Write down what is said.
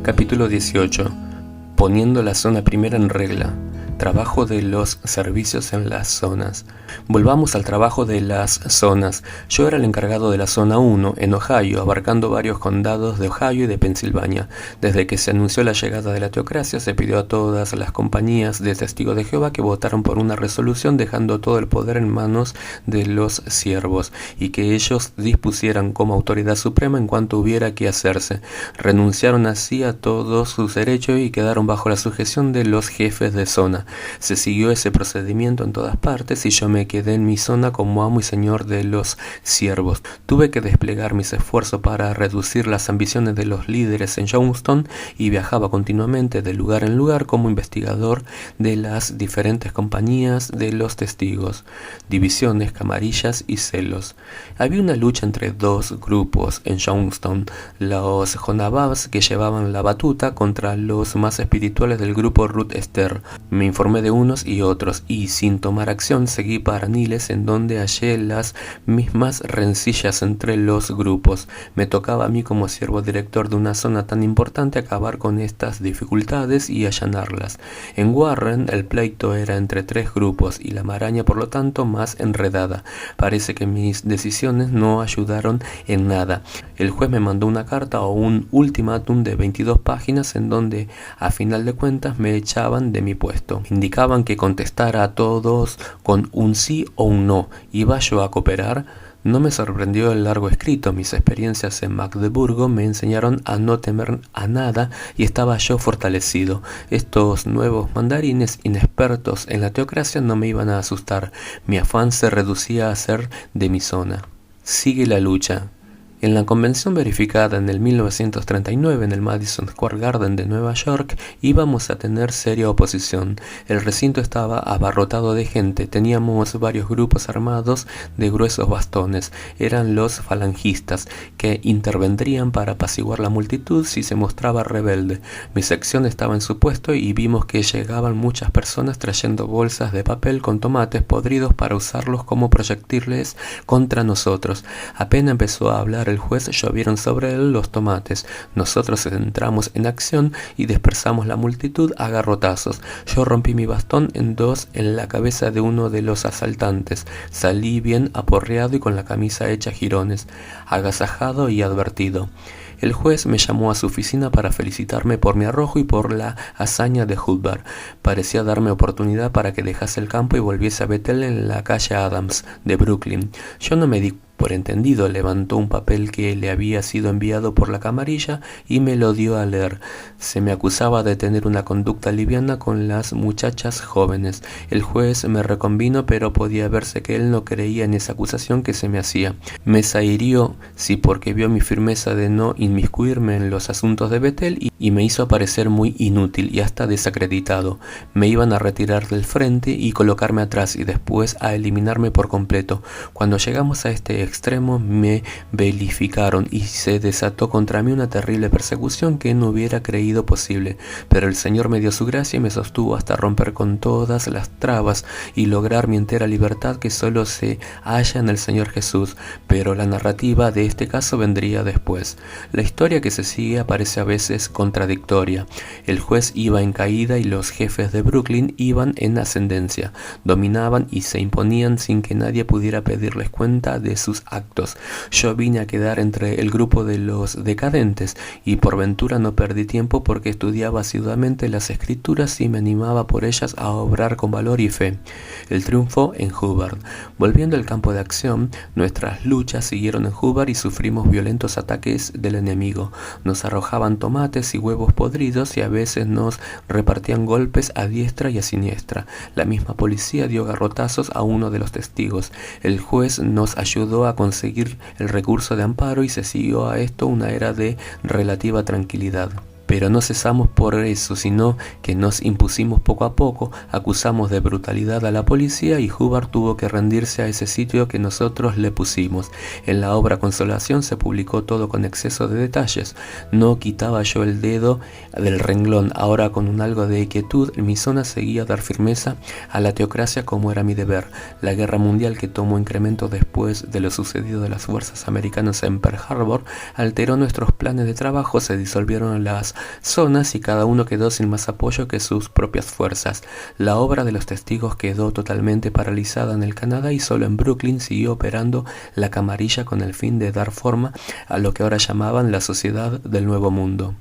Capítulo 18. Poniendo la zona primera en regla. Trabajo de los servicios en las zonas. Volvamos al trabajo de las zonas. Yo era el encargado de la zona 1 en Ohio, abarcando varios condados de Ohio y de Pensilvania. Desde que se anunció la llegada de la teocracia, se pidió a todas las compañías de testigos de Jehová que votaran por una resolución dejando todo el poder en manos de los siervos y que ellos dispusieran como autoridad suprema en cuanto hubiera que hacerse. Renunciaron así a todos sus derechos y quedaron bajo la sujeción de los jefes de zona. Se siguió ese procedimiento en todas partes y yo me quedé en mi zona como amo y señor de los siervos. Tuve que desplegar mis esfuerzos para reducir las ambiciones de los líderes en Youngstown y viajaba continuamente de lugar en lugar como investigador de las diferentes compañías de los testigos, divisiones, camarillas y celos. Había una lucha entre dos grupos en Youngstown, los Jonababs que llevaban la batuta contra los más espirituales del grupo Ruth Esther. Me informé de unos y otros y sin tomar acción seguí para Niles en donde hallé las mismas rencillas entre los grupos. Me tocaba a mí como siervo director de una zona tan importante acabar con estas dificultades y allanarlas. En Warren el pleito era entre tres grupos y la maraña por lo tanto más enredada. Parece que mis decisiones no ayudaron en nada. El juez me mandó una carta o un ultimátum de 22 páginas en donde a final de cuentas me echaban de mi puesto. Indicaban que contestara a todos con un sí o un no. ¿Iba yo a cooperar? No me sorprendió el largo escrito. Mis experiencias en Magdeburgo me enseñaron a no temer a nada y estaba yo fortalecido. Estos nuevos mandarines inexpertos en la teocracia no me iban a asustar. Mi afán se reducía a ser de mi zona. Sigue la lucha. En la convención verificada en el 1939 en el Madison Square Garden de Nueva York íbamos a tener seria oposición. El recinto estaba abarrotado de gente, teníamos varios grupos armados de gruesos bastones. Eran los falangistas, que intervendrían para apaciguar la multitud si se mostraba rebelde. Mi sección estaba en su puesto y vimos que llegaban muchas personas trayendo bolsas de papel con tomates podridos para usarlos como proyectiles contra nosotros. Apenas empezó a hablar el juez, llovieron sobre él los tomates. Nosotros entramos en acción y dispersamos la multitud a garrotazos. Yo rompí mi bastón en dos en la cabeza de uno de los asaltantes. Salí bien aporreado y con la camisa hecha jirones, agasajado y advertido. El juez me llamó a su oficina para felicitarme por mi arrojo y por la hazaña de Hubbard. Parecía darme oportunidad para que dejase el campo y volviese a Bethel en la calle Adams de Brooklyn. Yo no me di por entendido. Levantó un papel que le había sido enviado por la camarilla y me lo dio a leer. Se me acusaba de tener una conducta liviana con las muchachas jóvenes. El juez me reconvino, pero podía verse que él no creía en esa acusación que se me hacía. Me zahirió, sí, porque vio mi firmeza de no inmiscuirme en los asuntos de Bethel y me hizo parecer muy inútil y hasta desacreditado. Me iban a retirar del frente y colocarme atrás y después a eliminarme por completo. Cuando llegamos a este extremo me vilificaron y se desató contra mí una terrible persecución que no hubiera creído posible, pero el Señor me dio su gracia y me sostuvo hasta romper con todas las trabas y lograr mi entera libertad que solo se halla en el Señor Jesús. Pero la narrativa de este caso vendría después. La historia que se sigue aparece a veces contradictoria. El juez iba en caída y los jefes de Brooklyn iban en ascendencia, dominaban y se imponían sin que nadie pudiera pedirles cuenta de sus actos. Yo vine a quedar entre el grupo de los decadentes y por ventura no perdí tiempo porque estudiaba asiduamente las escrituras y me animaba por ellas a obrar con valor y fe. El triunfo en Hubbard. Volviendo al campo de acción, nuestras luchas siguieron en Hubbard y sufrimos violentos ataques del enemigo. Nos arrojaban tomates y huevos podridos y a veces nos repartían golpes a diestra y a siniestra. La misma policía dio garrotazos a uno de los testigos. El juez nos ayudó a conseguir el recurso de amparo y se siguió a esto una era de relativa tranquilidad. Pero no cesamos por eso, sino que nos impusimos poco a poco, acusamos de brutalidad a la policía y Hubbard tuvo que rendirse a ese sitio que nosotros le pusimos. En la obra Consolación se publicó todo con exceso de detalles. No quitaba yo el dedo del renglón. Ahora con un algo de quietud, mi zona seguía a dar firmeza a la teocracia como era mi deber. La guerra mundial, que tomó incremento después de lo sucedido de las fuerzas americanas en Pearl Harbor, alteró nuestros planes de trabajo, se disolvieron las zonas y cada uno quedó sin más apoyo que sus propias fuerzas. La obra de los testigos quedó totalmente paralizada en el Canadá y solo en Brooklyn siguió operando la camarilla con el fin de dar forma a lo que ahora llamaban la Sociedad del Nuevo Mundo.